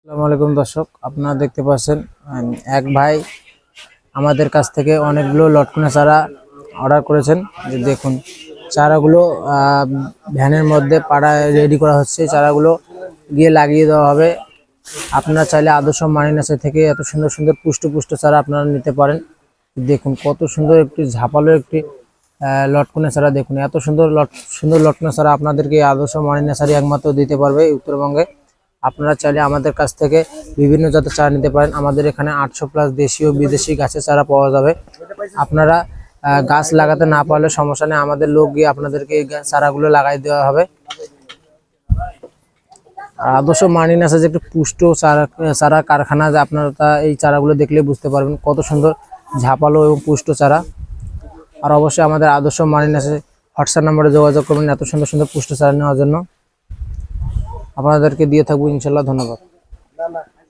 আসসালামু আলাইকুম দর্শক, আপনারা দেখতে পাচ্ছেন এক ভাই আমাদের কাছ থেকে অনেকগুলো লটকনের চারা অর্ডার করেছেন। যে দেখুন চারাগুলো ভ্যানের মধ্যে পাড়ায় রেডি করা হচ্ছে। চারাগুলো গিয়ে লাগিয়ে দেওয়া হবে। আপনারা চাইলে আদর্শ মানি নার্সারি থেকে এত সুন্দর সুন্দর পুষ্ট পুষ্ট চারা আপনারা নিতে পারেন। দেখুন কত সুন্দর একটি ঝাপালো একটি লটকনের চারা। দেখুন এত সুন্দর সুন্দর লটকনের চারা আপনাদেরকে আদর্শ মানি নার্সারি একমাত্র দিতে পারবে উত্তরবঙ্গে। আপনারা চাইলে আমাদের কাছ থেকে বিভিন্ন জাতের চারা নিতে পারেন। আমাদের এখানে 800+ দেশীয় বিদেশি গাছের চারা পাওয়া যাবে। আপনারা গাছ লাগাতে না পারলে সমস্যা নেই, আমাদের লোক গিয়ে আপনাদেরকে এই চারাগুলো লাগাই দেওয়া হবে। আর আদর্শ মানি নার্সারি যে একটি পুষ্ট চারা কারখানা, যে আপনারা এই চারাগুলো দেখলে বুঝতে পারবেন কত সুন্দর ঝাপালো এবং পুষ্ট চারা। আর অবশ্যই আমাদের আদর্শ মানি নার্সারি হোয়াটসঅ্যাপ নম্বরে যোগাযোগ করবেন এত সুন্দর সুন্দর পুষ্ট চারা নেওয়ার জন্য। আপনাদেরকে দিয়ে থাকবো ইনশাল্লাহ। ধন্যবাদ।